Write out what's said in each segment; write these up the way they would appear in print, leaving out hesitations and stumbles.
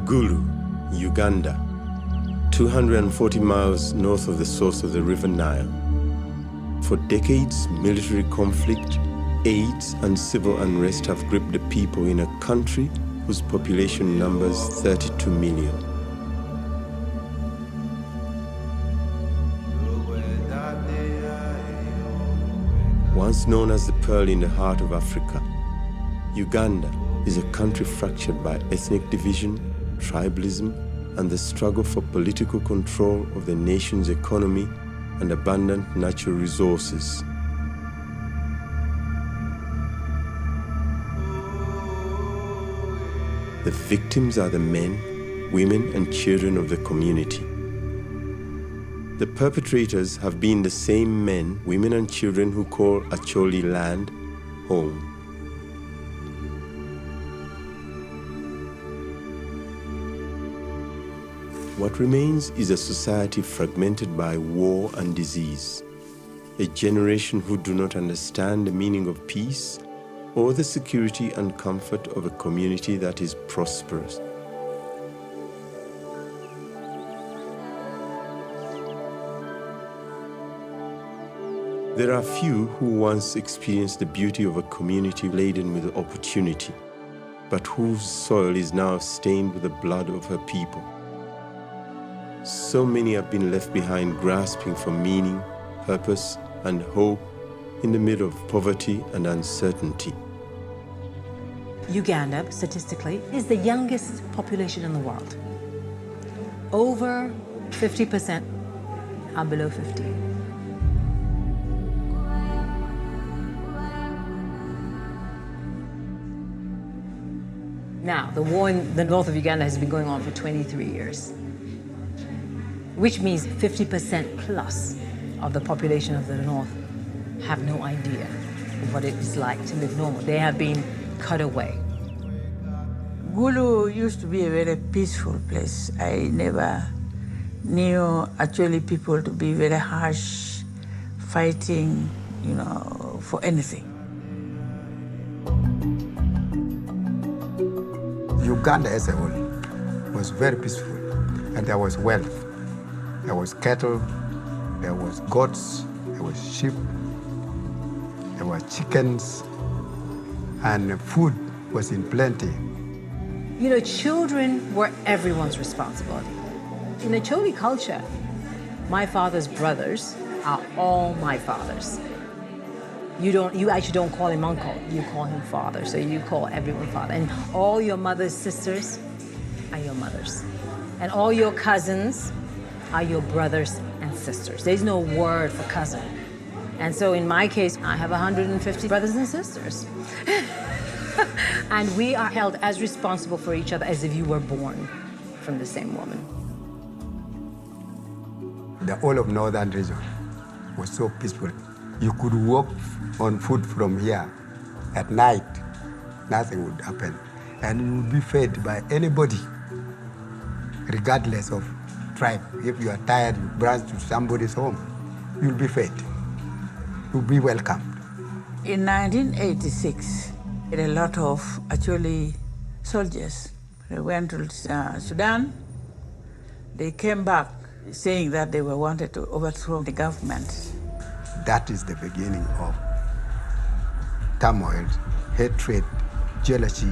Gulu, Uganda, 240 miles north of the source of the River Nile. For decades, military conflict, AIDS, and civil unrest have gripped the people in a country whose population numbers 32 million. Once known as the pearl in the heart of Africa, Uganda is a country fractured by ethnic division, tribalism, and the struggle for political control of the nation's economy and abundant natural resources. The victims are the men, women, and children of the community. The perpetrators have been the same men, women, and children who call Acholi land home. What remains is a society fragmented by war and disease, a generation who do not understand the meaning of peace or the security and comfort of a community that is prosperous. There are few who once experienced the beauty of a community laden with opportunity, but whose soil is now stained with the blood of her people. So many have been left behind grasping for meaning, purpose, and hope in the middle of poverty and uncertainty. Uganda, statistically, is the youngest population in the world. Over 50% are below 50. Now, the war in the north of Uganda has been going on for 23 years, which means 50% plus of the population of the north have no idea of what it is like to live normal. They have been cut away. Gulu used to be a very peaceful place. I never knew actually people to be very harsh, fighting, for anything. Uganda as a whole was very peaceful, and there was wealth. There was cattle, there was goats, there was sheep, there were chickens, and food was in plenty. Children were everyone's responsibility. In the Choli culture, my father's brothers are all my fathers. You actually don't call him uncle, you call him father, so you call everyone father. And all your mother's sisters are your mothers. And all your cousins are your brothers and sisters. There's no word for cousin. And so in my case, I have 150 brothers and sisters. And we are held as responsible for each other as if you were born from the same woman. The whole of northern region was so peaceful. You could walk on foot from here at night, nothing would happen. And you would be fed by anybody, regardless of tribe. If you are tired, you branch to somebody's home, you'll be fed. You'll be welcomed. In 1986, a lot of actually soldiers, they went to Sudan. They came back saying that they were wanted to overthrow the government. That is the beginning of turmoil, hatred, jealousy,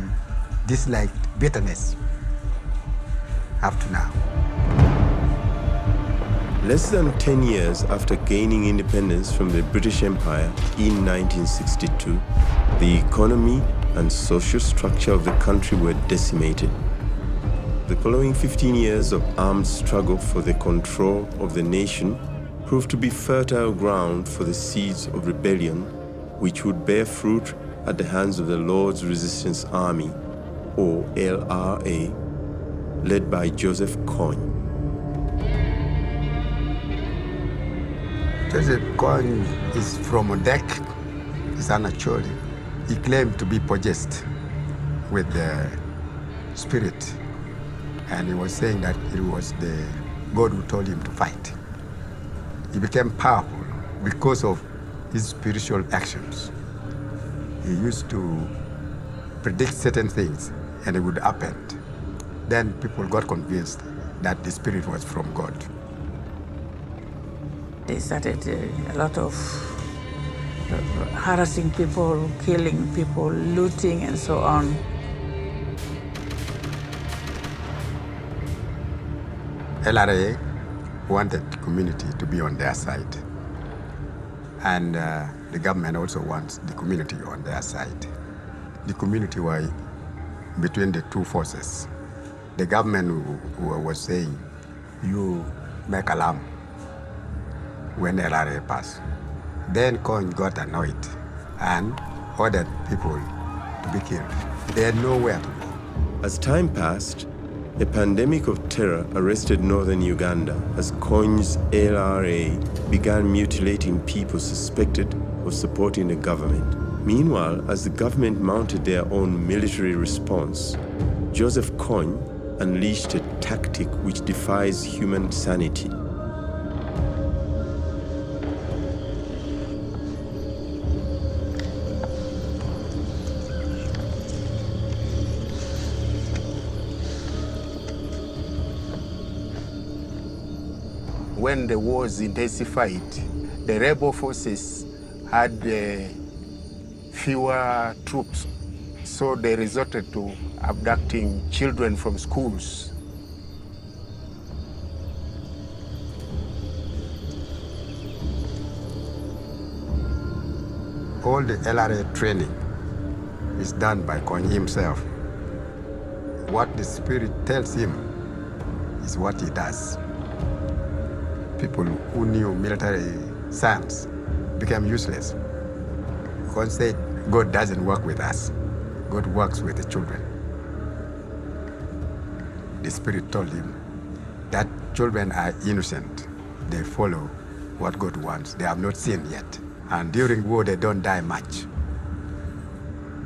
dislike, bitterness, up to now. Less than 10 years after gaining independence from the British Empire in 1962, the economy and social structure of the country were decimated. The following 15 years of armed struggle for the control of the nation proved to be fertile ground for the seeds of rebellion, which would bear fruit at the hands of the Lord's Resistance Army, or LRA, led by Joseph Kony. Joseph Kony is from Odek, he's an Acholi. He claimed to be possessed with the spirit, and he was saying that it was the God who told him to fight. He became powerful because of his spiritual actions. He used to predict certain things, and it would happen. Then people got convinced that the spirit was from God. They started a lot of harassing people, killing people, looting, and so on. LRA wanted the community to be on their side. And the government also wants the community on their side. The community were between the two forces. The government was saying, you make alarm when LRA pass. Then Kony got annoyed and ordered people to be killed. They had nowhere to go. As time passed, a pandemic of terror arrested northern Uganda as Kony's LRA began mutilating people suspected of supporting the government. Meanwhile, as the government mounted their own military response, Joseph Kony unleashed a tactic which defies human sanity. When the wars intensified, the rebel forces had fewer troops, so they resorted to abducting children from schools. All the LRA training is done by Kony himself. What the spirit tells him is what he does. People who knew military science became useless. God said, God doesn't work with us. God works with the children. The spirit told him that children are innocent. They follow what God wants. They have not sinned yet. And during war, they don't die much.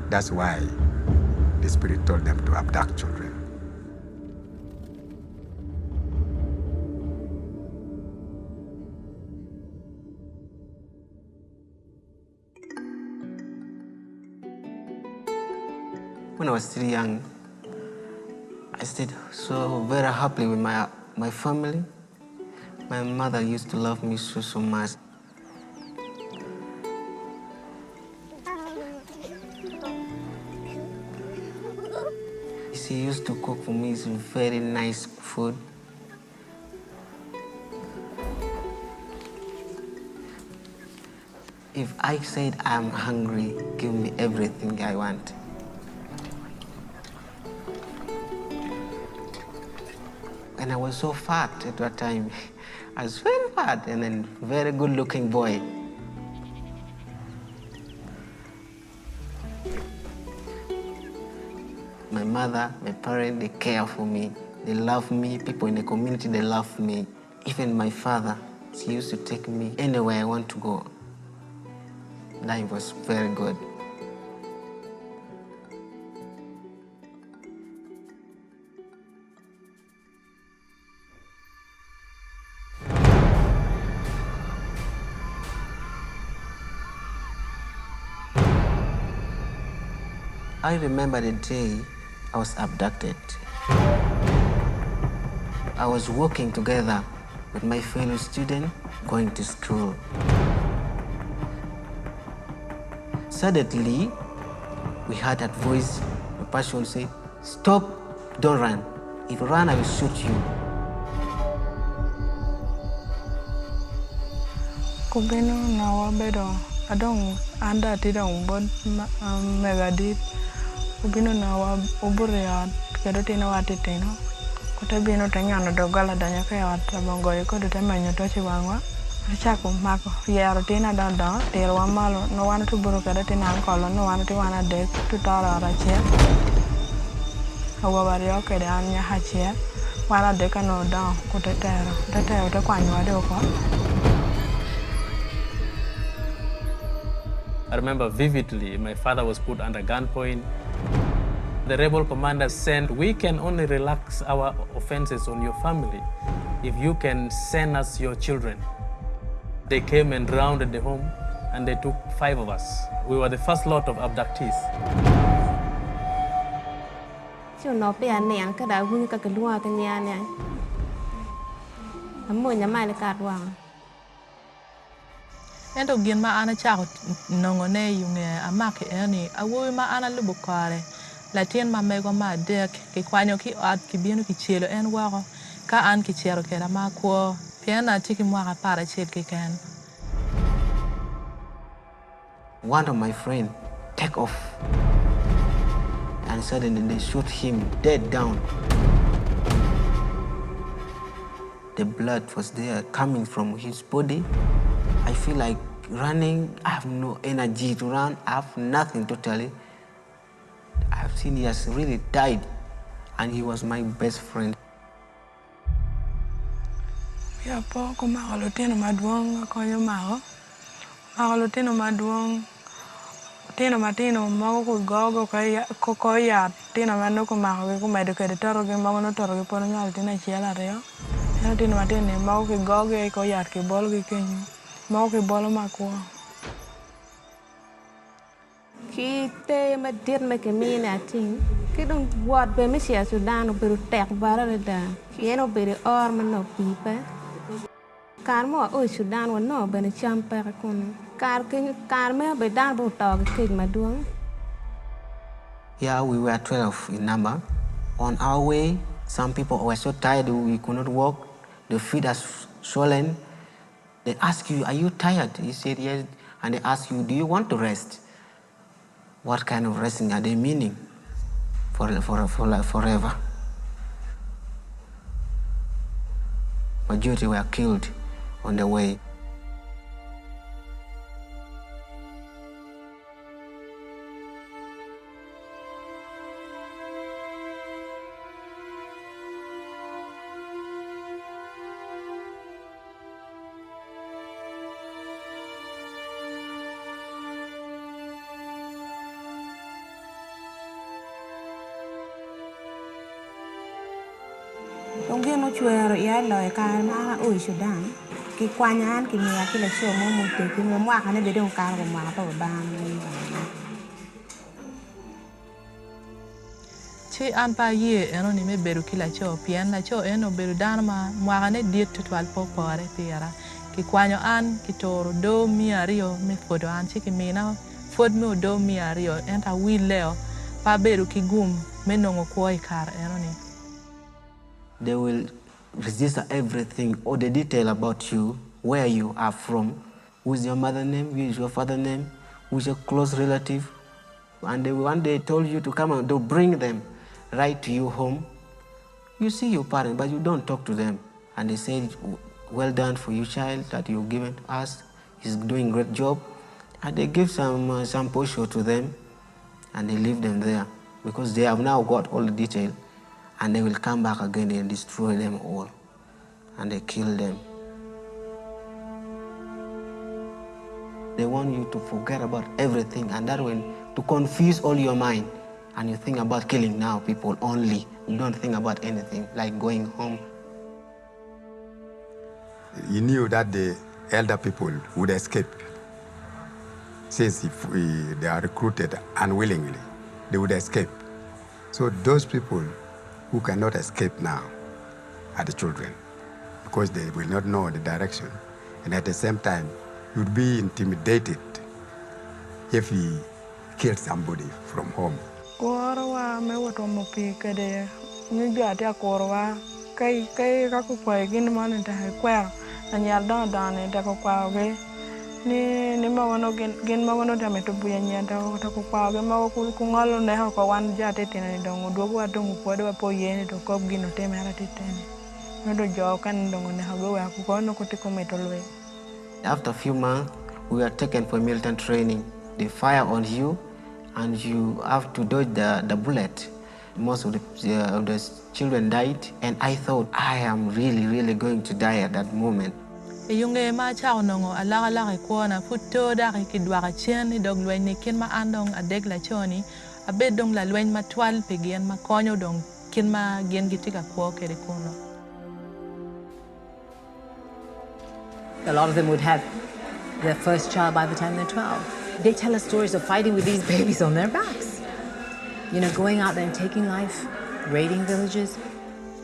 That's why the spirit told them to abduct children. When I was still young, I stayed so very happily with my family. My mother used to love me so much. She used to cook for me some very nice food. If I said I'm hungry, give me everything I want. And I was so fat at that time. I was very fat and then very good-looking boy. My mother, my parents, they care for me. They love me. People in the community, they love me. Even my father, he used to take me anywhere I want to go. Life was very good. I remember the day I was abducted. I was walking together with my fellow student going to school. Suddenly, we heard that voice. The person said, "Stop, don't run. If you run, I will shoot you." Kubino na wabedo adong anda tidong bod megadit. Ubino na wa uburia kedo tina watitino kote bino tanyano dogala danya kaya watabongo yako detemanyo tochi wangwa chako mako yaro tina danda tero wa malo no wana tuburo kedo tina ankolo no wana tiwana dek tutara arache awa bario kede anya hache wana deka no down kote tero te kwanyo wade okwa. I remember vividly, my father was put under gunpoint. The rebel commander said, "We can only relax our offenses on your family if you can send us your children." They came and rounded the home, and they took 5 of us. We were the first lot of abductees. Chứ nó bé nén cái đã hương cái lúa cái nhà này. Mỗi nhà mai là cắt vàng. Ento gin ma ana chako nongone yunge amake eni awoy ma ana lubukare latin ma mego ma dek ki kwanyo ki at ki binu ki chelo en wako ka an ki chero kera ma kwo piena tiki mwaka para chel ki ken. One of my friends take off and suddenly they shoot him dead down. The blood was there coming from his body. I feel like running. I have no energy to run. I have nothing totally. I have seen he has really died, and he was my best friend. Ya po ko makalutino maduong ko yung mao. Makalutino maduong tino matino mago ko gogo kaya ko ya tino mano ko mako ko medo ke toro ke mago no toro ke pono nyal tina chiela reo. Ya tino matino mago ko gogo ko ya ke bol ke kenyu. Mago ke bol mako. Kita madir make me na ting. Kita buat be me sia Sudan beru tek bara da. Kieno beru or mano pipa. Karmo o Sudan wa no bene champa kun. Karme be dan bo tog ke maduong. Yeah, we were 12 in number. On our way, some people were so tired we could not walk. The feet are swollen. They ask you, "Are you tired?" You said yes, and they ask you, "Do you want to rest?" What kind of resting are they meaning? Forever. Majority were killed on the way. Tonggen no chuero ya lo ka ma o Sudan. Ki kwanyan ki mia ki le so mo mo te ki mo wa ka ne be don ka ko ma pa ba. Chi an pa ye eno ni me beru kila cho pien la cho eno beru dan ma mwaka ne diet tutwal po pore piera ki kwanyo an ki toro do mi ario me fodo an chi ki mina fod me do mi ario enta wi leo pa beru ki gum me nongo kwoi kar eno ni. They will register everything, all the detail about you, where you are from, who's your mother name, who is your father name, who's your close relative. And they one day told you to come and they'll bring them right to your home. You see your parents, but you don't talk to them. And they said, "Well done for your child that you've given to us. He's doing a great job." And they give some portion to them, and they leave them there because they have now got all the detail. And they will come back again and destroy them all. And they kill them. They want you to forget about everything, and that will to confuse all your mind. And you think about killing now people only. You don't think about anything, like going home. He knew that the elder people would escape. Since if they are recruited unwillingly, they would escape. So those people who cannot escape now are the children, because they will not know the direction. And at the same time, you would be intimidated if he killed somebody from home. Korwa me wato mo pi kede ni gati akorwa kai ka ku kwa gin man ta kwa anya da ne ta ko kwa ge ni ma wono gin ma wono ta me to buya nya ta ko kwa ge ma ku ngalo ne ha ko wan ja te tene dongo do wa dongo po de po ye to ko gino te me ra te tene no do jo kan dongo ne ha go wa ku ko no ko te ko me to lwe. After a few months, we were taken for militant training. They fire on you, and you have to dodge the bullet. Most of the children died, and I thought I am really going to die at that moment. Yunge ma chao nongo ala ko na futo da ki dwa ka chen ni dog lwen ni kin ma andong adeg la choni abed dong la lwen ma twal pe gen ma konyo dong kin ma gen gitika ko kere kuno. A lot of them would have their first child by the time they're 12. They tell us stories of fighting with these babies on their backs. You know, going out there and taking life raiding villages.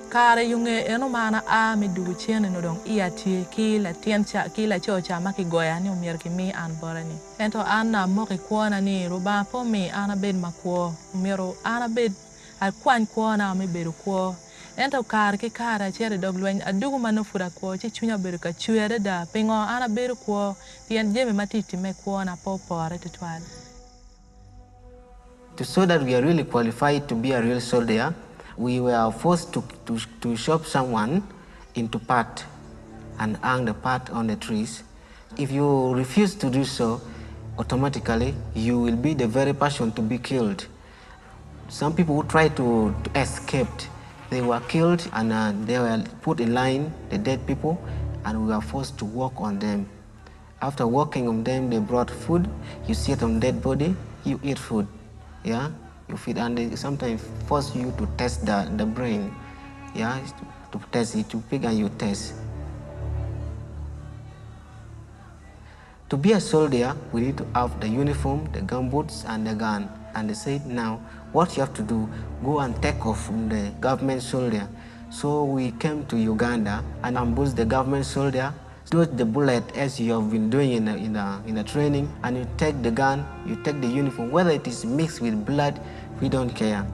Kara yunge eno mana a mi dugu chene no dong iya ti kila tiencha kila chocha maki goya ni umir ki mi an borani. Ento ana moki kuona ni ruba po mi ana bed makwo umiro ana bed al kwan kuona mi bedu kwo. Ento kar ki kara chere dog lwen adugu manufura kwo chi chunya bedu ka chuere da pingo ana bedu kwo tien jemi matiti me kuona po pore titwal. To show that we are really qualified to be a real soldier, we were forced to chop someone into part and hang the part on the trees. If you refuse to do so, automatically you will be the very person to be killed. Some people who tried to escape, they were killed and they were put in line, the dead people, and we were forced to walk on them. After walking on them, they brought food. You sit on dead body, you eat food. Yeah, you feed, and they sometimes force you to test the brain. Yeah, to test it, you pick and you test. To be a soldier, we need to have the uniform, the gumboots, and the gun. And they said, now, what you have to do, go and take off from the government soldier. So we came to Uganda and ambushed the government soldier, dodge the bullet as you have been doing in the training, and you take the gun, you take the uniform, whether it is mixed with blood, we don't care.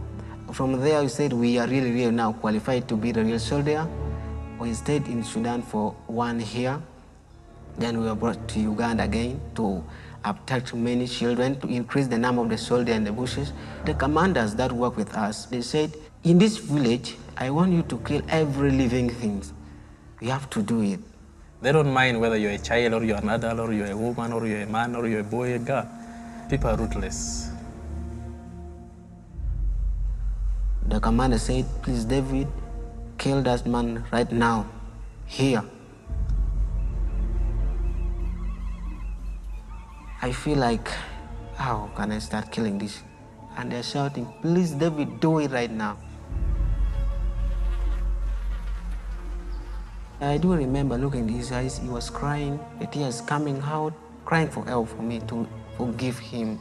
From there, we said we are really now qualified to be the real soldier. We stayed in Sudan for 1 year. Then we were brought to Uganda again to abduct many children, to increase the number of the soldiers in the bushes. The commanders that work with us, they said, in this village, I want you to kill every living thing. You have to do it. They don't mind whether you're a child or you're an adult or you're a woman or you're a man or you're a boy or a girl. People are ruthless. The commander said, please, David, kill that man right now, here. I feel like, how can I start killing this? And they're shouting, please, David, do it right now. I do remember looking in his eyes, he was crying, the tears coming out, crying for help for me to forgive him.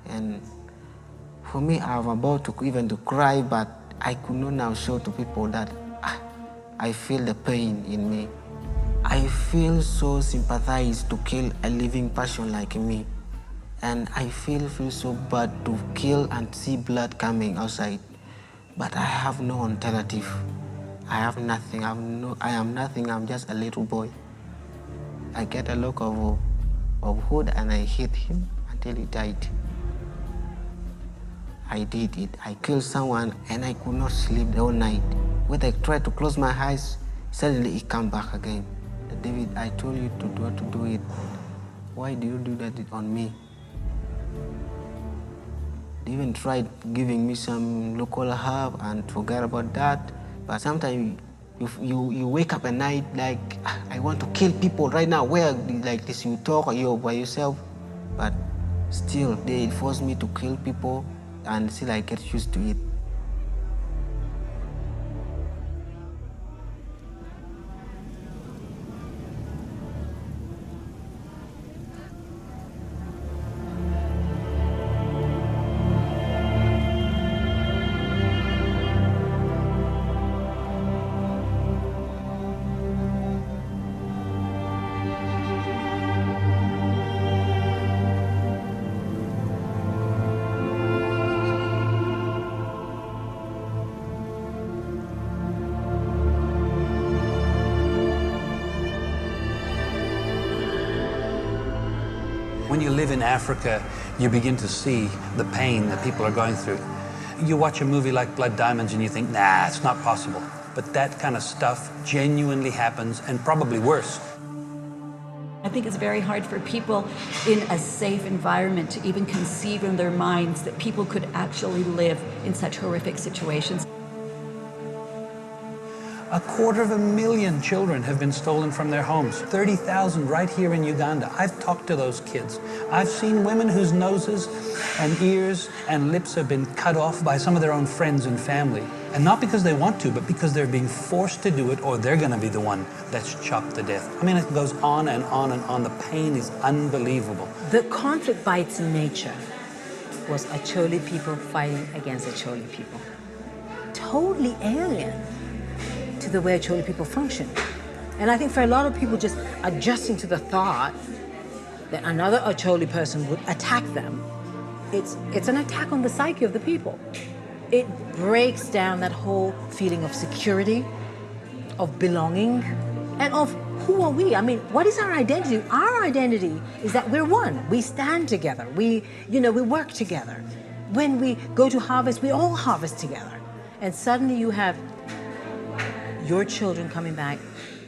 And for me, I was about to even to cry, but I could not now show to people that I feel the pain in me. I feel so sympathized to kill a living person like me. And I feel so bad to kill and see blood coming outside. But I have no alternative. I have nothing, I am nothing, I'm just a little boy. I get a lock of wood and I hit him until he died. I did it. I killed someone and I could not sleep the whole night. When I tried to close my eyes, suddenly he came back again. David, I told you to do it. Why do you do that on me? They even tried giving me some local herb and forget about that. But sometimes you wake up at night like, I want to kill people right now. Where like this you talk or you're by yourself. But still, they force me to kill people and still I get used to it. When you live in Africa, you begin to see the pain that people are going through. You watch a movie like Blood Diamonds and you think, nah, it's not possible. But that kind of stuff genuinely happens, and probably worse. I think it's very hard for people in a safe environment to even conceive in their minds that people could actually live in such horrific situations. 250,000 children have been stolen from their homes. 30,000 right here in Uganda. I've talked to those kids. I've seen women whose noses and ears and lips have been cut off by some of their own friends and family. And not because they want to, but because they're being forced to do it, or they're going to be the one that's chopped to death. I mean, it goes on and on and on. The pain is unbelievable. The conflict by its nature was Acholi people fighting against Acholi people. totally alien to the way Acholi people function. And I think for a lot of people just adjusting to the thought that another Acholi person would attack them, it's an attack on the psyche of the people. It breaks down that whole feeling of security, of belonging, and of who are we? I mean, what is our identity? Our identity is that we're one. We stand together. We work together. When we go to harvest, we all harvest together. And suddenly you have your children coming back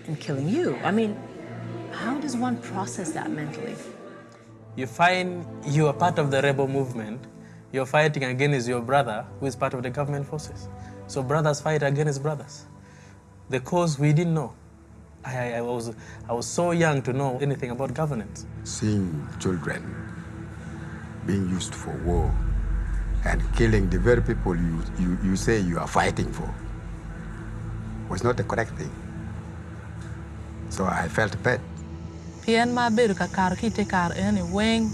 and killing you. I mean, how does one process that mentally? You find you are part of the rebel movement. You're fighting against your brother, who is part of the government forces. So brothers fight against brothers. The cause we didn't know. I was so young to know anything about governance. Seeing children being used for war and killing the very people you say you are fighting for was not the correct thing. So I felt bad. Pien ma beru ka kar ki te kar eni weng.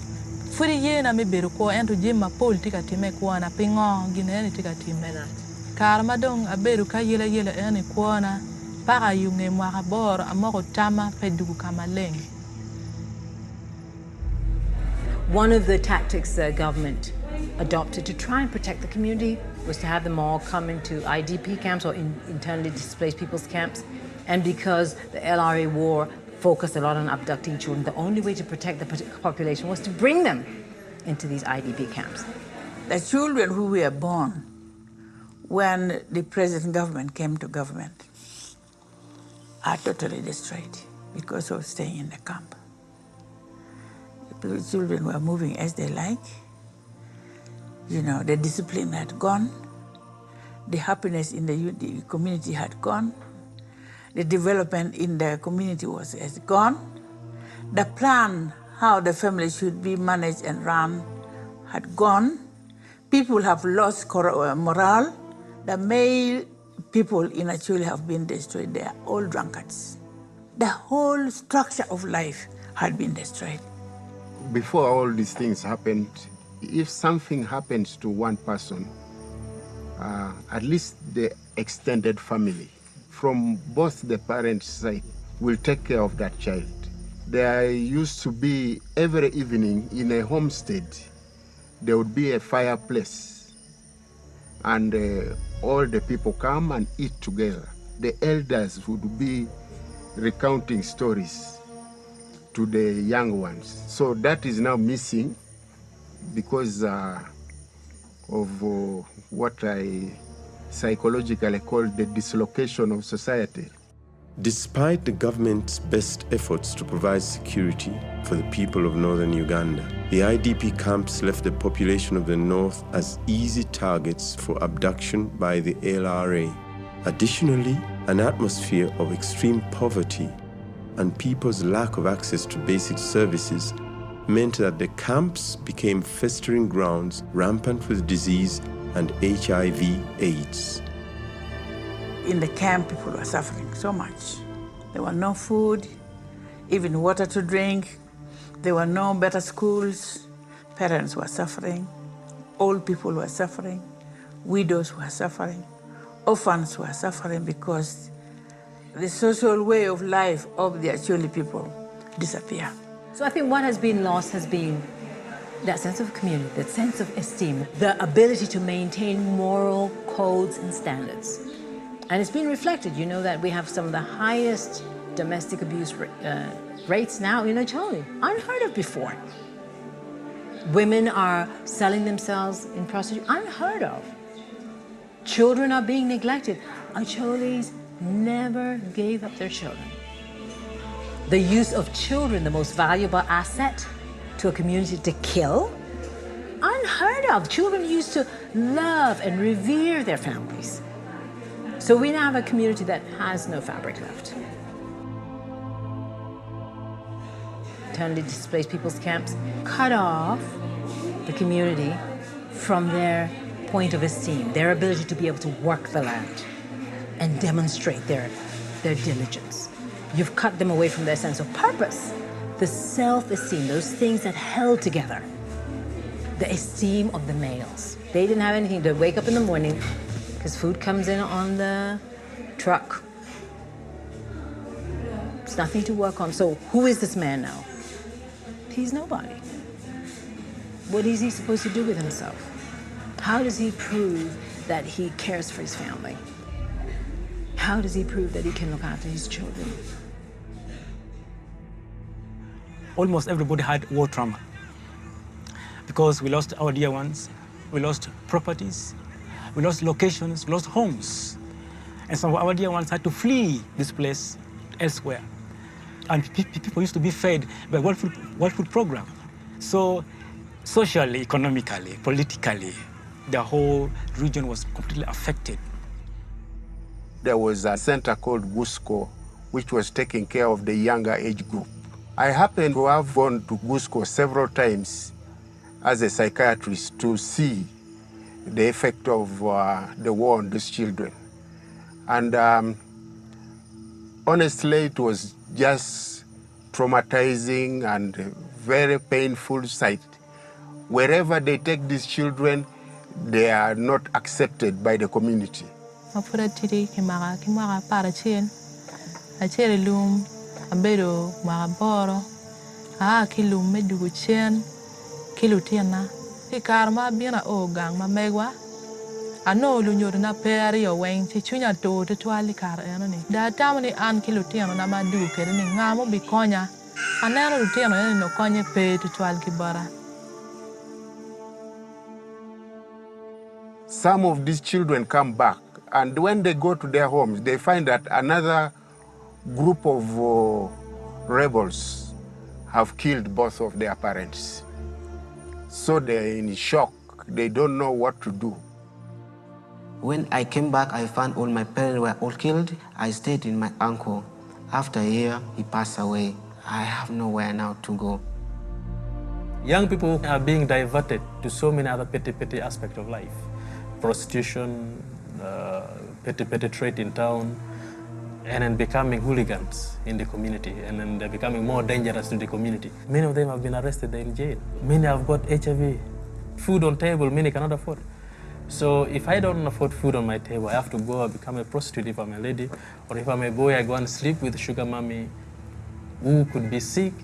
Furi ye na me beru ko ento jima pol tika time ko na pingo gine eni tika time. Kar ma dong a beru ka yela eni ko na para yunge mwa bor amoko tama pedugu kamaleng. One of the tactics the government adopted to try and protect the community was to have them all come into IDP camps or internally displaced people's camps. And because the LRA war focused a lot on abducting children, the only way to protect the population was to bring them into these IDP camps. The children who were born when the present government came to government are totally destroyed because of staying in the camp. The children were moving as they like. You know, the discipline had gone. The happiness in the community had gone. The development in the community has gone. The plan how the family should be managed and run had gone. People have lost morale. The male people in Acholi have been destroyed. They are all drunkards. The whole structure of life had been destroyed. Before all these things happened, if something happens to one person, at least the extended family from both the parents' side will take care of that child. There used to be every evening in a homestead, there would be a fireplace and all the people come and eat together. The elders would be recounting stories to the young ones. So that is now missing because of what I psychologically call the dislocation of society. Despite the government's best efforts to provide security for the people of northern Uganda, the IDP camps left the population of the north as easy targets for abduction by the LRA. Additionally, an atmosphere of extreme poverty and people's lack of access to basic services meant that the camps became festering grounds rampant with disease and HIV/AIDS. In the camp, people were suffering so much. There were no food, even water to drink. There were no better schools. Parents were suffering. Old people were suffering. Widows were suffering. Orphans were suffering because the social way of life of the Acholi people disappeared. So I think what has been lost has been that sense of community, that sense of esteem, the ability to maintain moral codes and standards. And it's been reflected, you know, that we have some of the highest domestic abuse rates now in Acholi, unheard of before. Women are selling themselves in prostitution, unheard of. Children are being neglected. Acholis never gave up their children. The use of children, the most valuable asset to a community, to kill, unheard of. Children used to love and revere their families. So we now have a community that has no fabric left. Internally displaced people's camps cut off the community from their point of esteem, their ability to be able to work the land and demonstrate their diligence. You've cut them away from their sense of purpose, the self-esteem, those things that held together, the esteem of the males. They didn't have anything. They'd wake up in the morning, His food comes in on the truck. It's nothing to work on. So who is this man now? He's nobody. What is he supposed to do with himself? How does he prove that he cares for his family? How does he prove that he can look after his children? Almost everybody had war trauma because we lost our dear ones, we lost properties, we lost locations, we lost homes. And some of our dear ones had to flee this place elsewhere. And people used to be fed by World Food Program. So socially, economically, politically, the whole region was completely affected. There was a center called Gusco, which was taking care of the younger age group. I happened to have gone to Gusco several times as a psychiatrist to see the effect of the war on these children. And honestly, it was just traumatizing and a very painful sight. Wherever they take these children, they are not accepted by the community. Ano lu nyodo na peri o weng ti chunya to te twali kar eno ni da tamani an kilo tiano na ma du kere ni ngamo bi konya aneno lu tiano eno no konye pe te twal ki bara. Some of these children come back, and when they go to their homes, they find that another group of rebels have killed both of their parents. So they're in shock. They don't know what to do. When I came back, I found all my parents were all killed. I stayed with my uncle. After a year, he passed away. I have nowhere now to go. Young people are being diverted to so many other petty aspects of life. Prostitution, petty trade in town, and then becoming hooligans in the community, and then they're becoming more dangerous to the community. Many of them have been arrested, they're in jail. Many have got HIV. Food on table, many cannot afford. So if I don't afford food on my table, I have to go and become a prostitute if I'm a lady, or if I'm a boy, I go and sleep with sugar mommy who could be sick.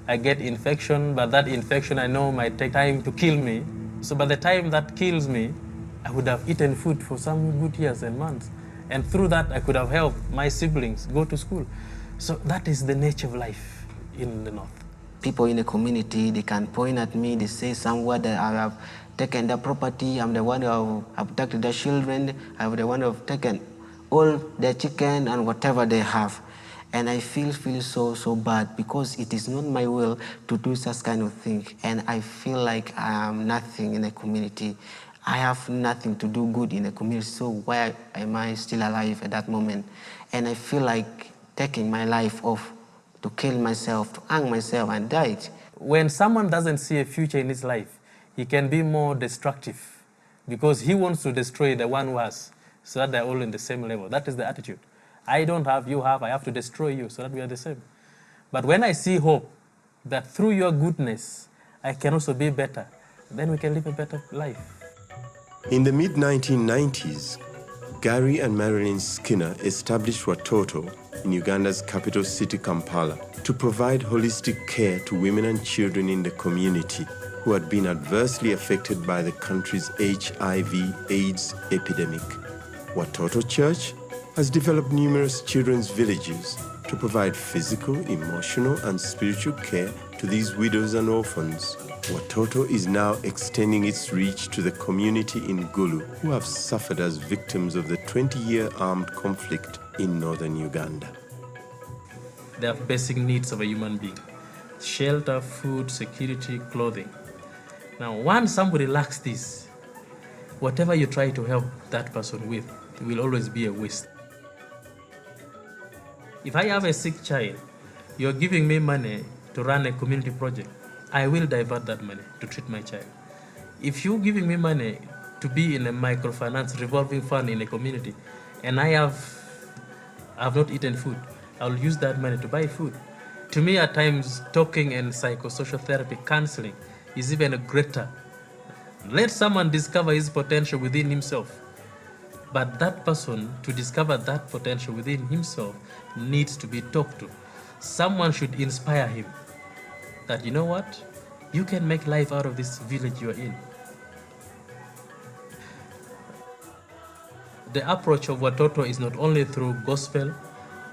I get infection, but that infection I know might take time to kill me. So by the time that kills me, I would have eaten food for some good years and months. And through that, I could have helped my siblings go to school. So that is the nature of life in the North. People in the community, they can point at me, they say somewhere that I have taken their property, I'm the one who have abducted their children, I'm the one who have taken all their chicken and whatever they have. And I feel so bad because it is not my will to do such kind of thing. And I feel like I am nothing in the community. I have nothing to do good in the community, so why am I still alive at that moment? And I feel like taking my life off, to kill myself, to hang myself and die. When someone doesn't see a future in his life, he can be more destructive because he wants to destroy the one who has, so that they're all in the same level. That is the attitude. I don't have, you have, I have to destroy you so that we are the same. But when I see hope, that through your goodness, I can also be better, then we can live a better life. In the mid-1990s, Gary and Marilyn Skinner established Watoto in Uganda's capital city, Kampala, to provide holistic care to women and children in the community who had been adversely affected by the country's HIV/AIDS epidemic. Watoto Church has developed numerous children's villages to provide physical, emotional, and spiritual care to these widows and orphans. Watoto is now extending its reach to the community in Gulu, who have suffered as victims of the 20-year armed conflict in northern Uganda. They have basic needs of a human being: shelter, food, security, clothing. Now, once somebody lacks this, whatever you try to help that person with, it will always be a waste. If I have a sick child, you're giving me money to run a community project, I will divert that money to treat my child. If you're giving me money to be in a microfinance revolving fund in a community, and I have not eaten food, I'll use that money to buy food. To me, at times, talking and psychosocial therapy, counseling, is even greater. Let someone discover his potential within himself. But that person, to discover that potential within himself, needs to be talked to. Someone should inspire him that, you know what, you can make life out of this village you're in. The approach of Watoto is not only through gospel,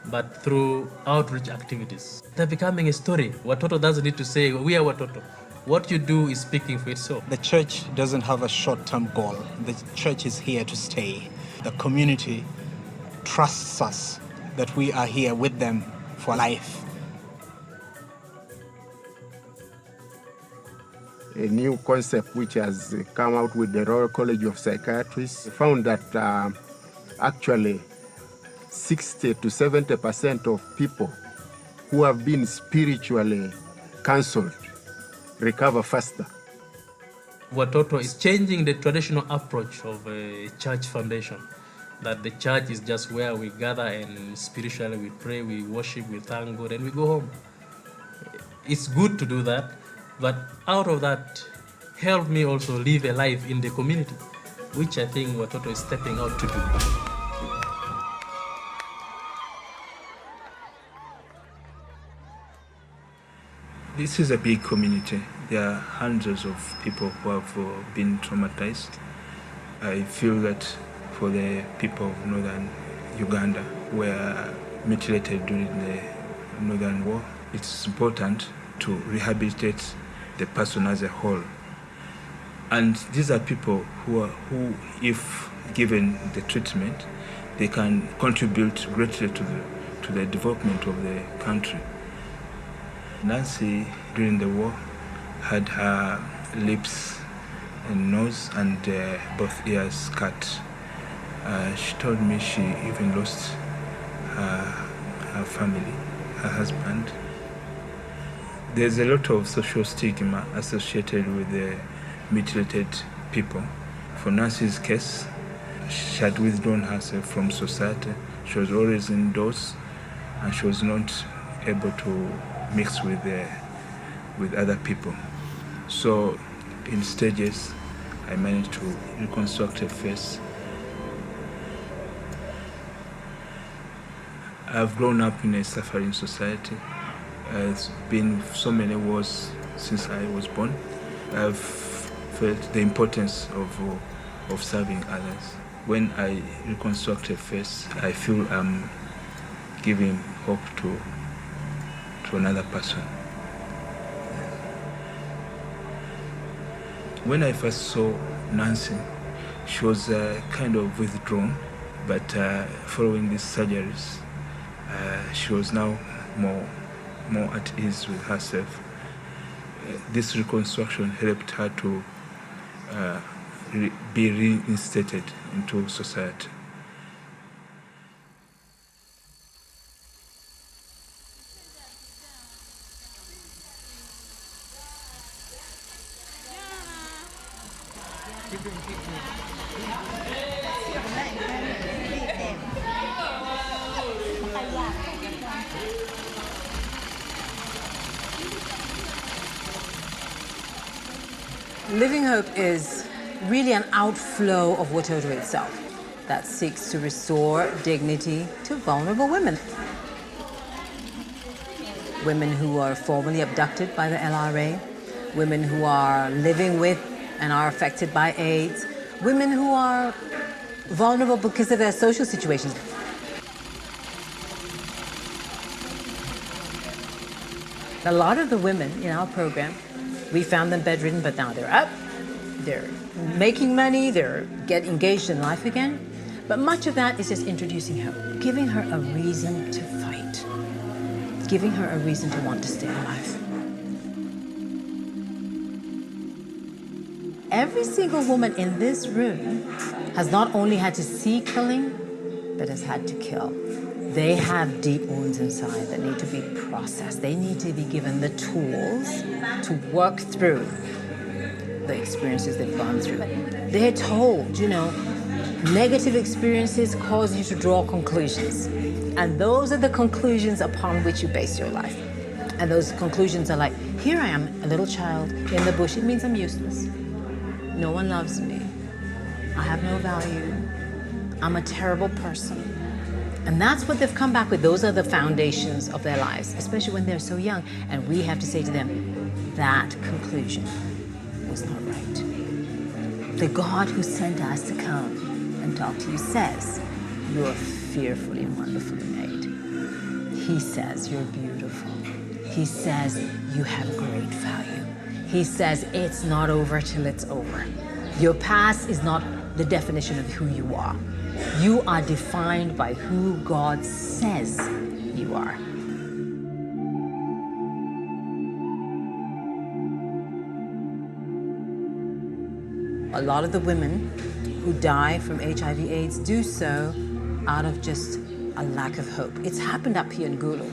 but through outreach activities. They're becoming a story. Watoto doesn't need to say, we are Watoto. What you do is speaking for itself. The church doesn't have a short-term goal. The church is here to stay. The community trusts us that we are here with them for life. A new concept which has come out with the Royal College of Psychiatrists found that actually 60 to 70% of people who have been spiritually counseled recover faster. Watoto is changing the traditional approach of a church foundation, that the church is just where we gather and spiritually we pray, we worship, we thank God, and we go home. It's good to do that, but out of that, help me also live a life in the community, which I think Watoto is stepping out to do. This is a big community. There are hundreds of people who have been traumatized. I feel that for the people of northern Uganda who were mutilated during the Northern War, it's important to rehabilitate the person as a whole. And these are people who, if given the treatment, they can contribute greatly to the development of the country. Nancy, during the war, had her lips and nose and both ears cut. She told me she even lost her family, her husband. There's a lot of social stigma associated with the mutilated people. For Nancy's case, she had withdrawn herself from society. She was always indoors and she was not able to mix with other people. So in stages, I managed to reconstruct her face. I've grown up in a suffering society. It's been so many wars since I was born. I've felt the importance of serving others. When I reconstruct a face, I feel I'm giving hope to another person. When I first saw Nancy, she was kind of withdrawn, but following these surgeries, she was now more at ease with herself. This reconstruction helped her to be reinstated into society. Living Hope is really an outflow of Watoto itself that seeks to restore dignity to vulnerable women. Women who are formerly abducted by the LRA, women who are living with and are affected by AIDS, women who are vulnerable because of their social situations. A lot of the women in our program, we found them bedridden, but now they're up, they're making money, they're getting engaged in life again. But much of that is just introducing her, giving her a reason to fight, giving her a reason to want to stay alive. Every single woman in this room has not only had to see killing, but has had to kill. They have deep wounds inside that need to be processed. They need to be given the tools to work through the experiences they've gone through. They're told, negative experiences cause you to draw conclusions. And those are the conclusions upon which you base your life. And those conclusions are like, here I am, a little child in the bush. It means I'm useless. No one loves me. I have no value. I'm a terrible person. And that's what they've come back with. Those are the foundations of their lives, especially when they're so young. And we have to say to them, that conclusion was not right. The God who sent us to come and talk to you says, you're fearfully and wonderfully made. He says, you're beautiful. He says, you have great value. He says, it's not over till it's over. Your past is not the definition of who you are. You are defined by who God says you are. A lot of the women who die from HIV/AIDS do so out of just a lack of hope. It's happened up here in Gulu.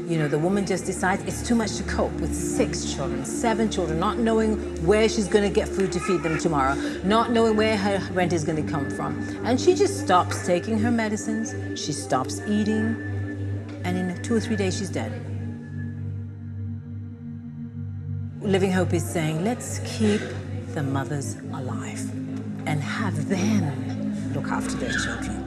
You know, the woman just decides it's too much to cope with 6 children, 7 children, not knowing where she's going to get food to feed them tomorrow, not knowing where her rent is going to come from. And she just stops taking her medicines, she stops eating, and in 2 or 3 days she's dead. Living Hope is saying, let's keep the mothers alive and have them look after their children.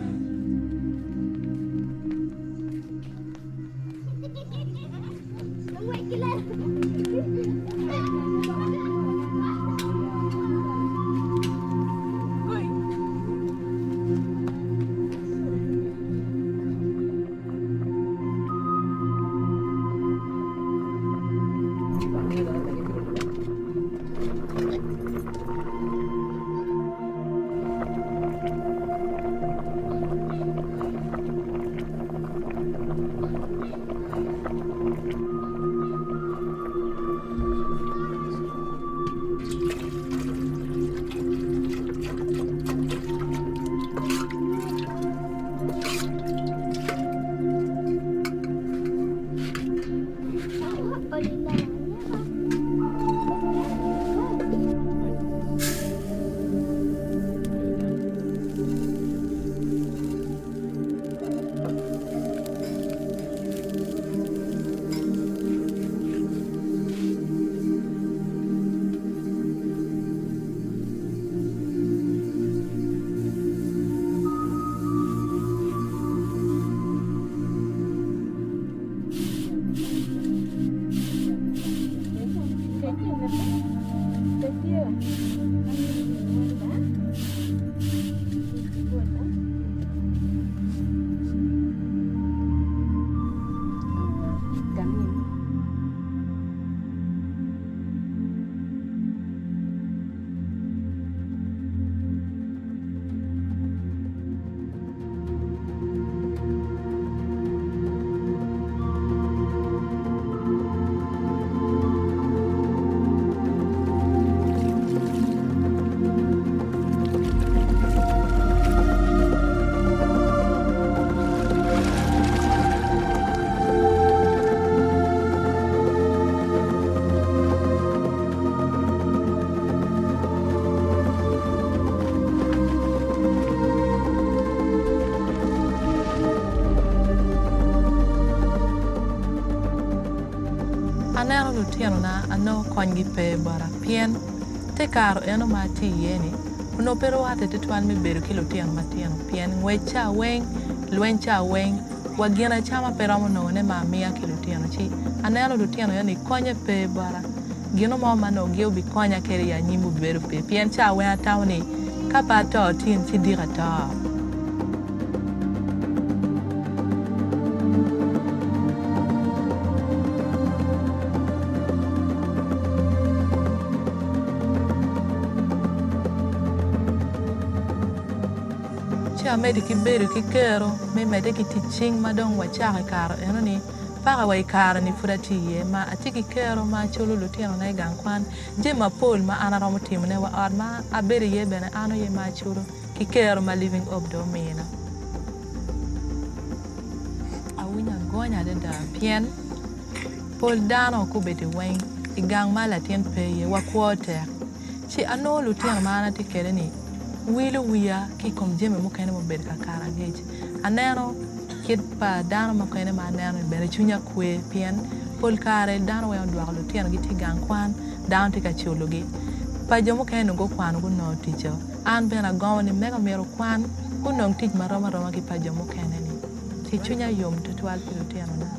Aneno lutino na ano konygi pe bara pien te karo eno mati yeni uno pero wate te twan mi beru ki lutino matino pien ngwecha weng lwencha weng wagina chama pero mo ne ma mia ki lutino chi aneno lutino yani konye pe bara gino mo mano geu bi konya keri ya nyimu beru pe pien cha we atawni kapa to tin chi dira to mede ki bedo ki kero me mede ki teaching madong wa chaka karo eno ni para wa ikara ni furati ye ma atiki kero ma cholo lutino na gang kwan je ma pol ma ana romo tim ne wa ar ma abere ye bene ano ye ma cholo ki kero ma living up do mina awinya gonya de da pien pol dano ku bete wen igang ma latien pe ye wa quarter chi ano lutino ma na tikere ni wilo wiya ki kom jeme mo kene mo bed ka kara geji aneno kid pa dano mo kene ma aneno bere chunya kwe pien pol kare dano we ondwa lo tiano giti gang kwan down tika chologi pa jomo kene go kwan go no ticho an bena go ni mega mero kwan kunong tich maroma roma gi pa jomo kende ni. Ti chunya yom to twal piro tiano na.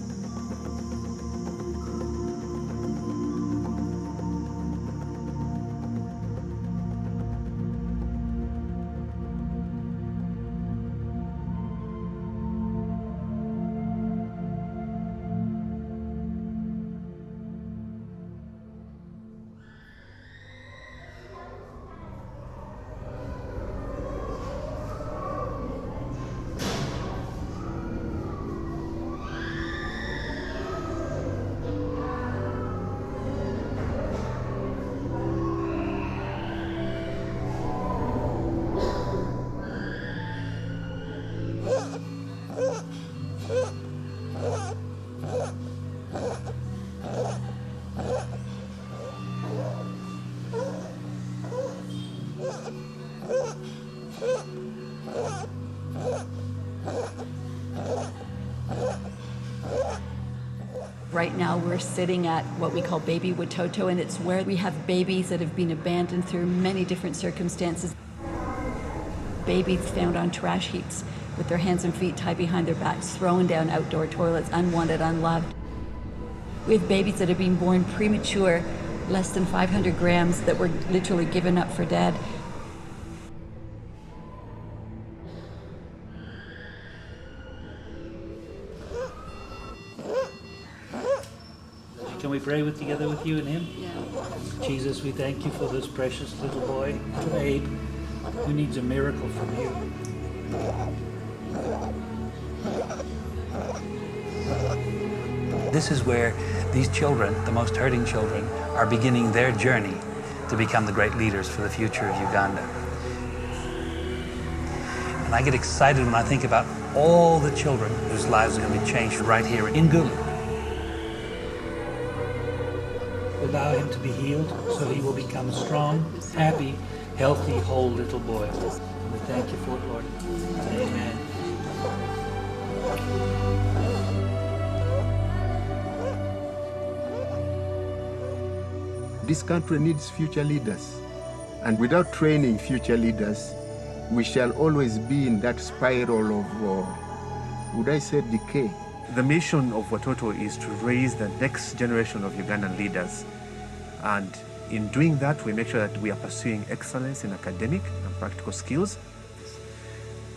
Right now we're sitting at what we call baby Watoto, and it's where we have babies that have been abandoned through many different circumstances. Babies found on trash heaps with their hands and feet tied behind their backs, thrown down outdoor toilets, unwanted, unloved. We have babies that have been born premature, less than 500 grams, that were literally given up for dead. Can we pray together with you and him? Yeah. Jesus, we thank you for this precious little boy, Abe, who needs a miracle from you. This is where these children, the most hurting children, are beginning their journey to become the great leaders for the future of Uganda. And I get excited when I think about all the children whose lives are going to be changed right here in Gulu. Allow him to be healed so he will become a strong, happy, healthy, whole little boy. We thank you for it, Lord. Amen. This country needs future leaders. And without training future leaders, we shall always be in that spiral of, would I say, decay. The mission of Watoto is to raise the next generation of Ugandan leaders. And in doing that, we make sure that we are pursuing excellence in academic and practical skills.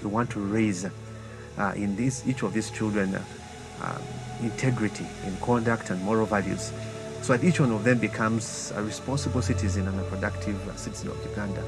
We want to raise in each of these children integrity in conduct and moral values, so that each one of them becomes a responsible citizen and a productive citizen of Uganda.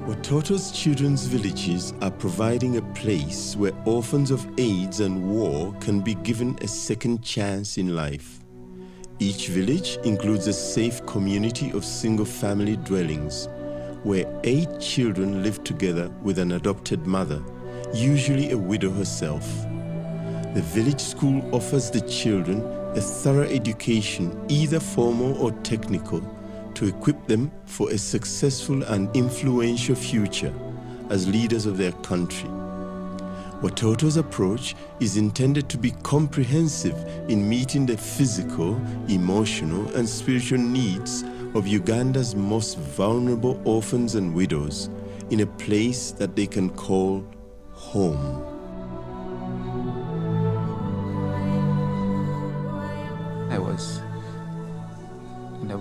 Watoto's children's villages are providing a place where orphans of AIDS and war can be given a second chance in life. Each village includes a safe community of single-family dwellings where 8 children live together with an adopted mother, usually a widow herself. The village school offers the children a thorough education, either formal or technical, to equip them for a successful and influential future as leaders of their country. Watoto's approach is intended to be comprehensive in meeting the physical, emotional, and spiritual needs of Uganda's most vulnerable orphans and widows in a place that they can call home.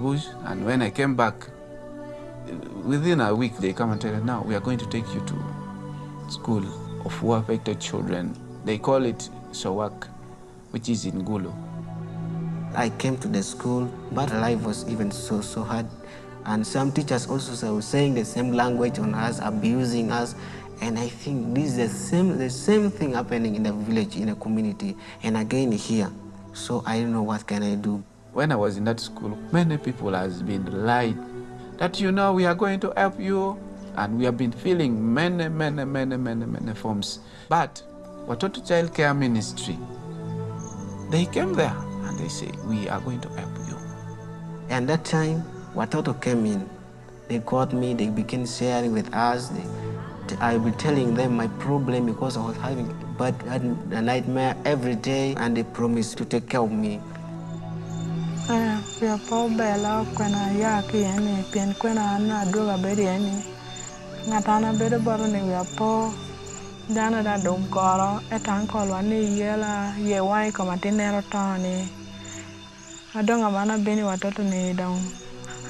bush, and when I came back, within a week they come and tell us, now we are going to take you to school of war-affected children. They call it Sowak, which is in Gulu. I came to the school, but life was even so hard. And some teachers also were saying the same language on us, abusing us. And I think this is the same thing happening in the village, in the community, and again here. So I don't know what can I do. When I was in that school, many people has been lied that, you know, we are going to help you, and we have been filling many forms. But Watoto Child Care Ministry, they came there and they say, we are going to help you. And that time, Watoto came in. They called me, they began sharing with us. I will telling them my problem because I was having a nightmare every day, and they promised to take care of me. We are poor bella when I yaki any pin when I do a bed any. Natana better borrowing we are poor. Dana da dom coro, a tank call one yella, ye wine come at dinner tony. I don't have a benny Watoto need down.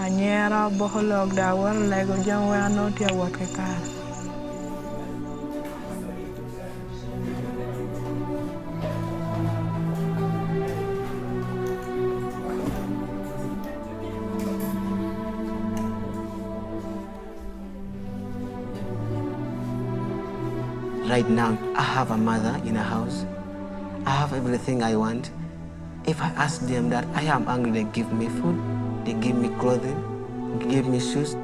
A nearer boholog that one leg of young where not your work a car. Right now, I have a mother in a house. I have everything I want. If I ask them that I am hungry, they give me food, they give me clothing, give me shoes.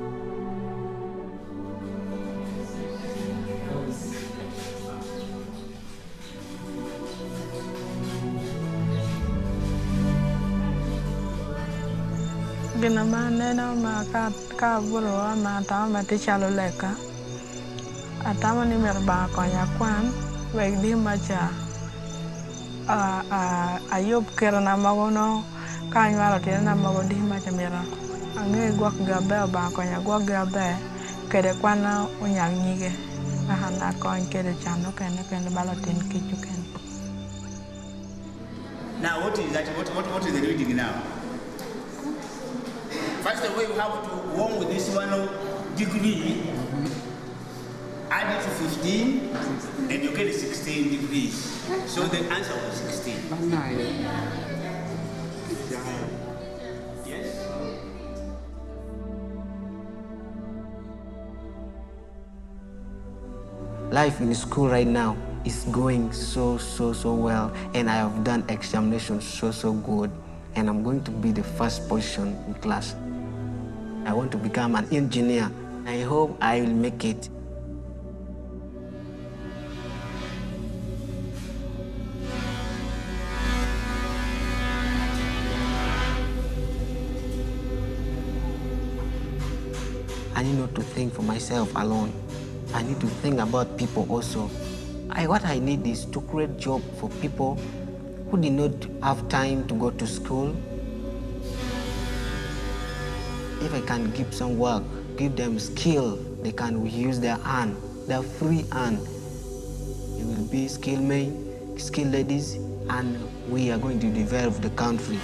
Ginama nena ma ka buro ma ta ma ti chalo leka. Atama ni merba ko ya kwan weg di macha ayub kerana magono ka nywalo ti na mago di macha mera ange gwak gabe ba ko ya gwak gabe kede kwana unyang nyige ahana ko kede chano kene balotin kichu ken. Now what is that? What is the reading now? First of all, you have to warm with this 1 degree. Add it to 15, and you get 16 degrees. So the answer was 16. Yes? Life in school right now is going so well, and I have done examinations so good, and I'm going to be the first position in class. I want to become an engineer. I hope I will make it. I need not to think for myself alone. I need to think about people also. What I need is to create job for people who did not have time to go to school. If I can give some work, give them skill, they can use their hand, their free hand. It will be skilled men, skilled ladies, and we are going to develop the country.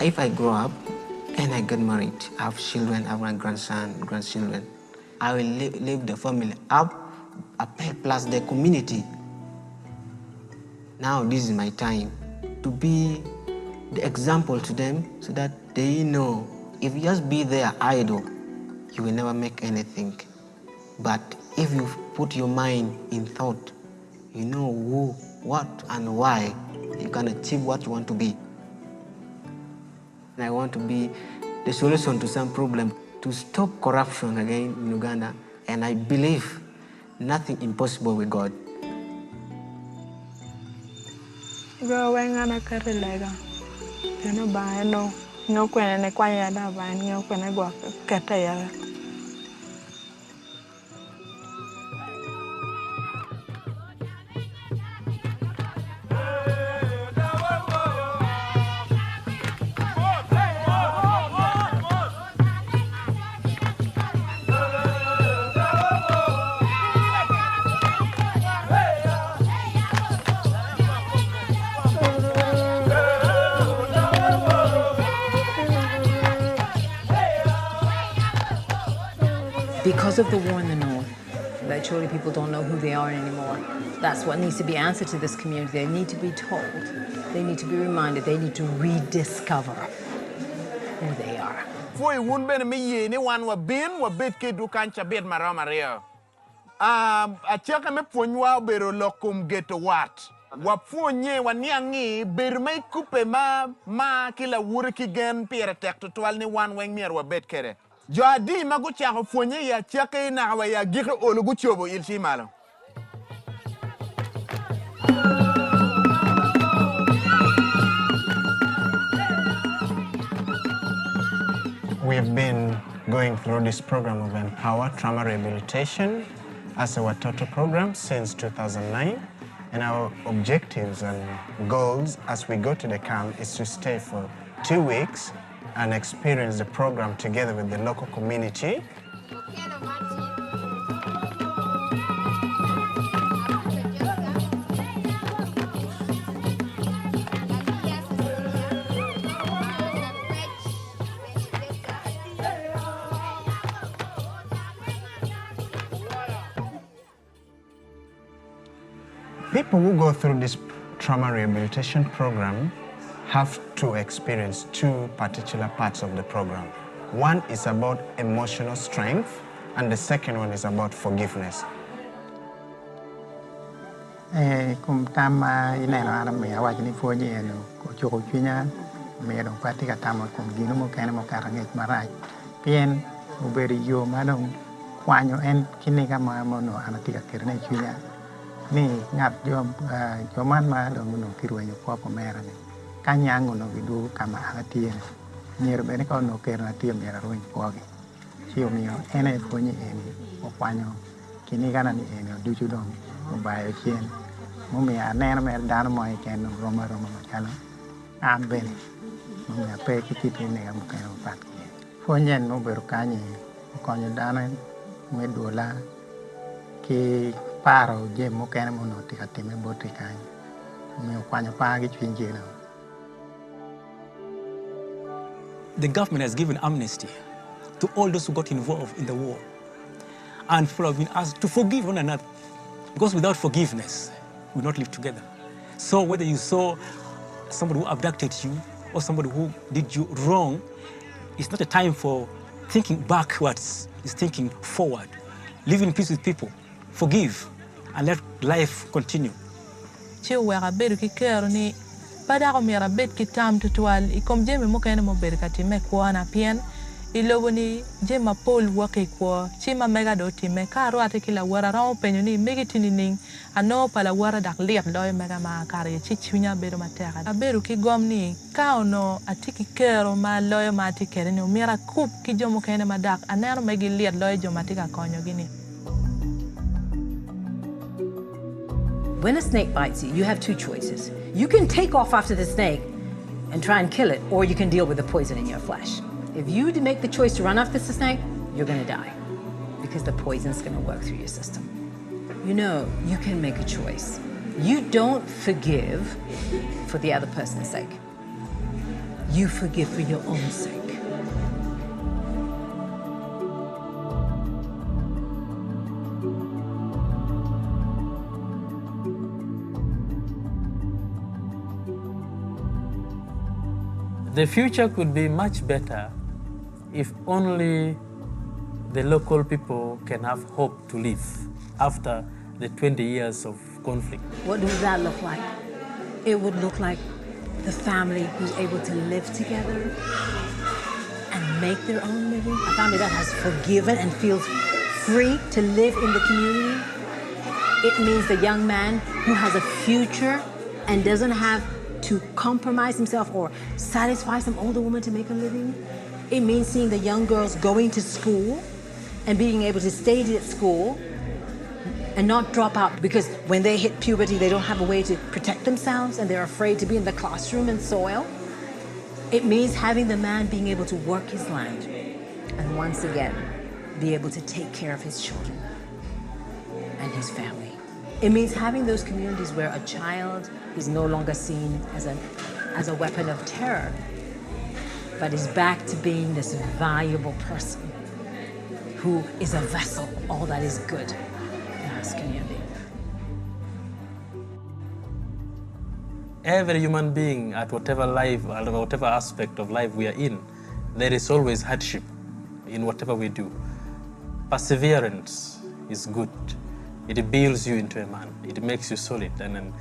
If I grow up and I get married, I have children, I have my grandchildren, I will live the family up, plus the community. Now this is my time to be the example to them so that they know if you just be there idle, you will never make anything. But if you put your mind in thought, you know who, what, and why, you can achieve what you want to be. I want to be the solution to some problem, to stop corruption again in Uganda, and I believe nothing impossible with God. Go when I carry lega, you know, by no when I quite that by no when I go cataya. Because of the war in the north, the Acholi people don't know who they are anymore. That's what needs to be answered to this community. They need to be told. They need to be reminded. They need to rediscover who they are. Foi wun ben mi ye ni wan wa bit ki du kan cha bit mara maria. A chaka me ponwa bero lokum get what. Wa ponye wa niangi ber mai kupe ma kila wuri ki gen pere tek to twal ni wan weng mier wa bet kere. Jo adi ma gu cha ponye ya chaka na wa ya gike olugu chobo il si malo. We've been going through this program of Empower Trauma Rehabilitation as a Watoto program since 2009. And our objectives and goals as we go to the camp is to stay for 2 weeks and experience the program together with the local community. People who go through this trauma rehabilitation program have to experience 2 particular parts of the program. One is about emotional strength, and the second one is about forgiveness. Kum tama ina na aram me awa jini foje no ko choko chunya me dong pati ka tama kum gino mo kana mo karangit marai pien uberi yo madong kwanyo en kini ka ma mo no anatika kerne chunya ni ngat jo man ma dong no kirwe yo po mera ni kanyango no vidu kama atie nyer bene ko no kerna tie mera ro po gi chio mio ene foje eni o kwanyo kini kana ni eni duchu dong bayo chien mumi anena me dano mo ken roma chala am bene mumi ape kiti ne am kan pat fonyen no beru kani ko nyo dano me dola ki paro je mo ken mo no tika time boti kan me kwanyo pa gi chinje no. The government has given amnesty to all those who got involved in the war, and people have been asked to forgive one another, because without forgiveness, we will not live together. So whether you saw somebody who abducted you or somebody who did you wrong, it's not a time for thinking backwards, it's thinking forward. Live in peace with people, forgive, and let life continue. Pada ko mira bet kitam tutual ikom jeme mo kene mo berkati me kuana pien ilobo ni jema pol wake kwa chima mega do time karo ate kila wara rao penyo ni megi tinining ano pala wara dak liap loy mega ma kare chichunya beru matera aberu ki gomni ka ono atiki kero ma loy ma tikere ni mira kup ki jomo kene madak anero megi liap loy jomatika konyo gini. When a snake bites you, you have 2 choices. You can take off after the snake and try and kill it, or you can deal with the poison in your flesh. If you make the choice to run after the snake, you're gonna die because the poison's gonna work through your system. You know, you can make a choice. You don't forgive for the other person's sake. You forgive for your own sake. The future could be much better if only the local people can have hope to live after the 20 years of conflict. What does that look like? It would look like the family who's able to live together and make their own living. A family that has forgiven and feels free to live in the community. It means the young man who has a future and doesn't have to compromise himself or satisfy some older woman to make a living. It means seeing the young girls going to school and being able to stay at school and not drop out, because when they hit puberty, they don't have a way to protect themselves and they're afraid to be in the classroom and soil. It means having the man being able to work his land and once again, be able to take care of his children and his family. It means having those communities where a child is no longer seen as a weapon of terror, but is back to being this valuable person who is a vessel of all that is good in this community. Every human being, at whatever life, at whatever aspect of life we are in, there is always hardship in whatever we do. Perseverance is good. It builds you into a man. It makes you solid, and then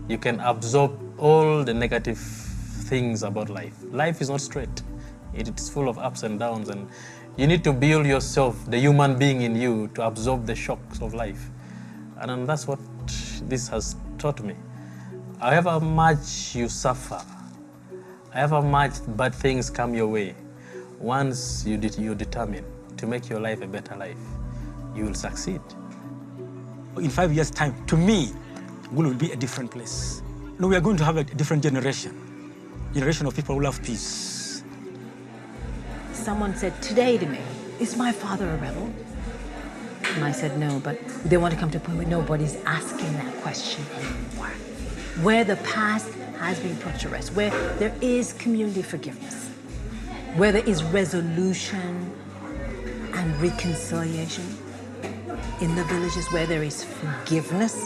you can absorb all the negative things about life. Life is not straight. It is full of ups and downs, and you need to build yourself, the human being in you, to absorb the shocks of life. And then that's what this has taught me. However much you suffer, however much bad things come your way, once you determine to make your life a better life, you will succeed. In 5 years' time, to me, Gulu will be a different place. No, we are going to have a different generation of people who love peace. Someone said today to me, is my father a rebel? And I said no, but they want to come to a point where nobody's asking that question anymore. Where the past has been put to rest, where there is community forgiveness, where there is resolution and reconciliation in the villages, where there is forgiveness,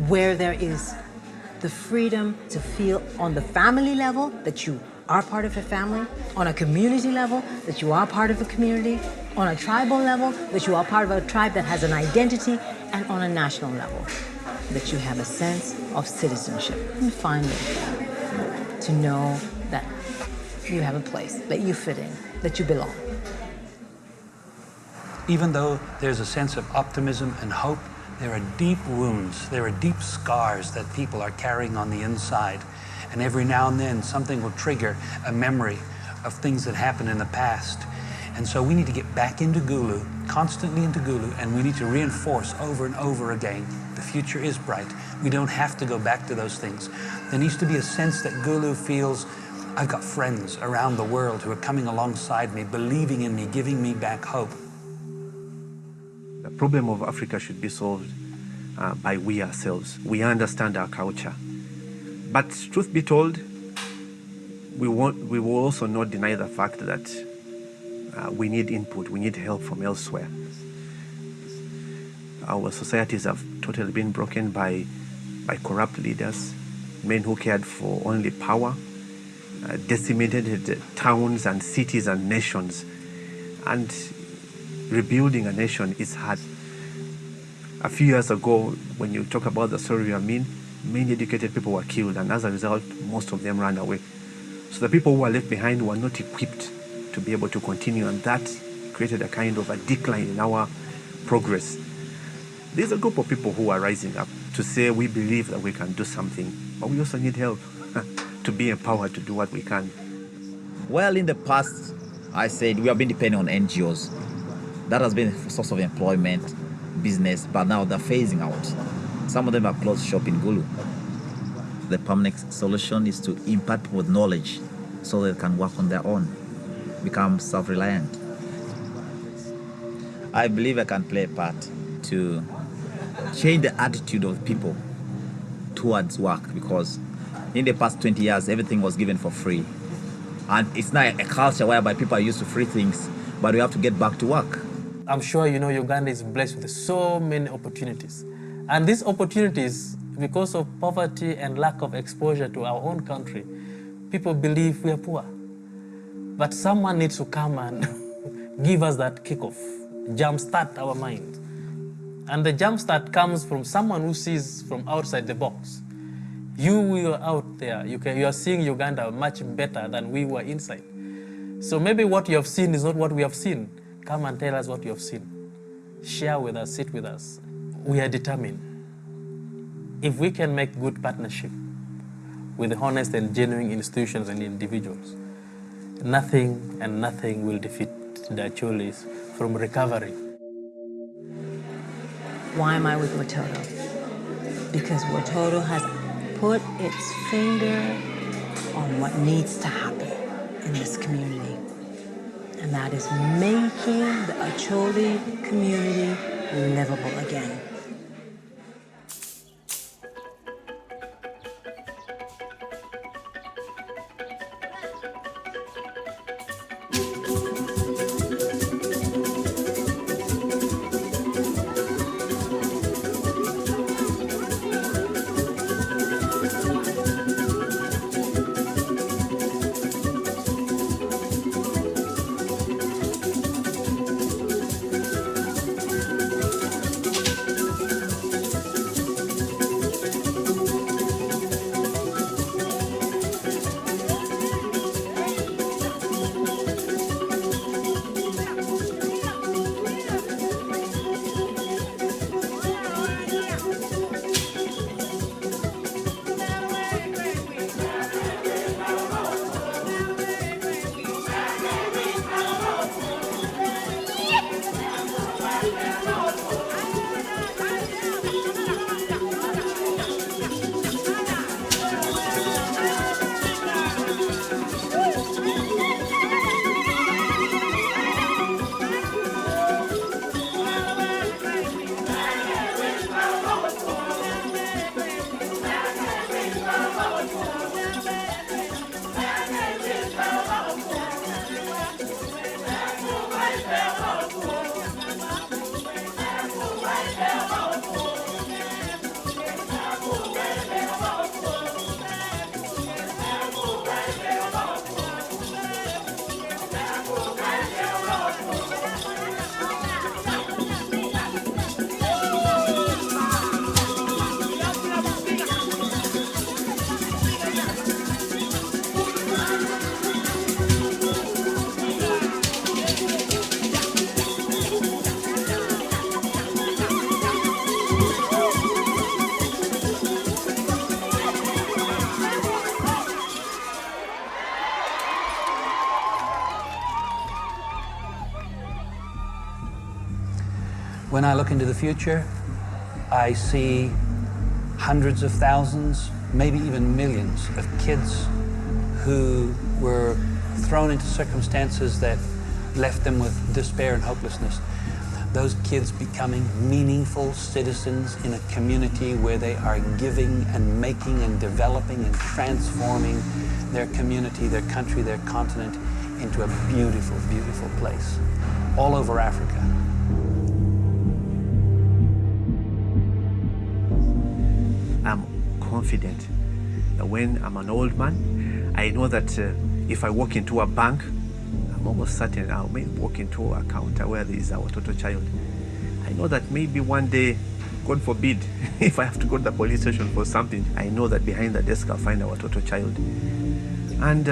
where there is the freedom to feel on the family level that you are part of a family, on a community level that you are part of a community, on a tribal level that you are part of a tribe that has an identity, and on a national level that you have a sense of citizenship. And finally, to know that you have a place, that you fit in, that you belong. Even though there's a sense of optimism and hope, there are deep wounds, there are deep scars that people are carrying on the inside. And every now and then, something will trigger a memory of things that happened in the past. And so we need to get back into Gulu, constantly into Gulu, and we need to reinforce over and over again, the future is bright. We don't have to go back to those things. There needs to be a sense that Gulu feels, I've got friends around the world who are coming alongside me, believing in me, giving me back hope. The problem of Africa should be solved by we ourselves. We understand our culture. But truth be told, we will also not deny the fact that we need input, we need help from elsewhere. Our societies have totally been broken by corrupt leaders, men who cared for only power, decimated towns and cities and nations. And rebuilding a nation is hard. A few years ago, when you talk about the story of Amin, many educated people were killed, and as a result, most of them ran away. So the people who were left behind were not equipped to be able to continue, and that created a kind of a decline in our progress. There's a group of people who are rising up to say we believe that we can do something, but we also need help to be empowered to do what we can. Well, in the past, I said we have been depending on NGOs. That has been a source of employment, business, but now they're phasing out. Some of them have closed shop in Gulu. The permanent solution is to impart people with knowledge so they can work on their own, become self-reliant. I believe I can play a part to change the attitude of people towards work, because in the past 20 years, everything was given for free. And it's now a culture whereby people are used to free things, but we have to get back to work. I'm sure you know Uganda is blessed with so many opportunities. And these opportunities, because of poverty and lack of exposure to our own country, people believe we are poor. But someone needs to come and give us that kickoff, jumpstart our mind. And the jumpstart comes from someone who sees from outside the box. You are out there, you are seeing Uganda much better than we were inside. So maybe what you have seen is not what we have seen. Come and tell us what you have seen. Share with us, sit with us. We are determined. If we can make good partnership with honest and genuine institutions and individuals, nothing and nothing will defeat the Acholis from recovery. Why am I with Watoto? Because Watoto has put its finger on what needs to happen in this community. And that is making the Acholi community livable again. When I look into the future, I see hundreds of thousands, maybe even millions of kids who were thrown into circumstances that left them with despair and hopelessness. Those kids becoming meaningful citizens in a community where they are giving and making and developing and transforming their community, their country, their continent into a beautiful, beautiful place all over Africa. I'm confident that when I'm an old man, I know that if I walk into a bank, I'm almost certain I'll maybe walk into a counter where there is a Watoto child. I know that maybe one day, God forbid, if I have to go to the police station for something, I know that behind the desk I'll find a Watoto child. And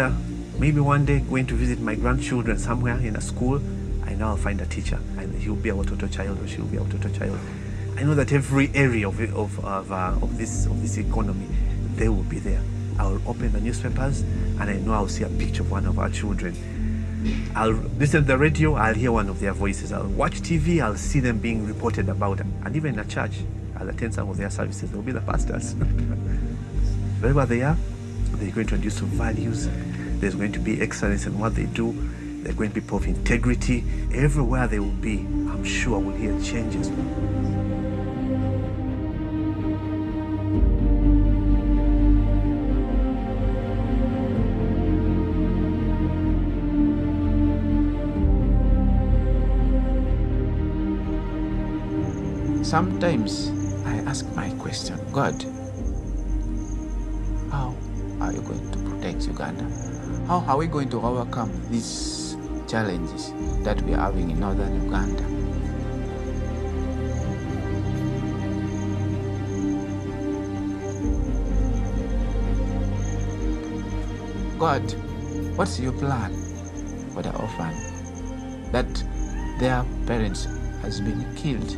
maybe one day going to visit my grandchildren somewhere in a school, I know I'll find a teacher and he'll be a Watoto child or she'll be a Watoto child. I know that every area of this economy, they will be there. I'll open the newspapers and I know I'll see a picture of one of our children. I'll listen to the radio, I'll hear one of their voices. I'll watch TV, I'll see them being reported about. And even in a church, I'll attend some of their services. They'll be the pastors. Wherever they are, they're going to introduce values. There's going to be excellence in what they do. They're going to be people of integrity. Everywhere they will be, I'm sure we'll hear changes. Sometimes I ask my question, God, how are you going to protect Uganda? How are we going to overcome these challenges that we are having in northern Uganda? God, what's your plan for the orphan that their parents has been killed?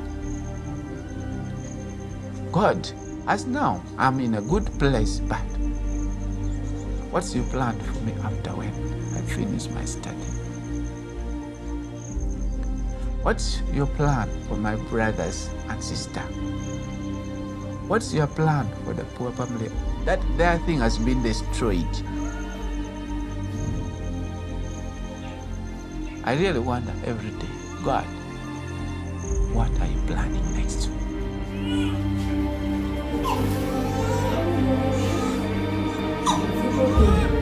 God, as now I'm in a good place, but what's your plan for me after when I finish my study? What's your plan for my brothers and sisters? What's your plan for the poor family that their thing has been destroyed? I really wonder every day, God, what are you planning next? Okay.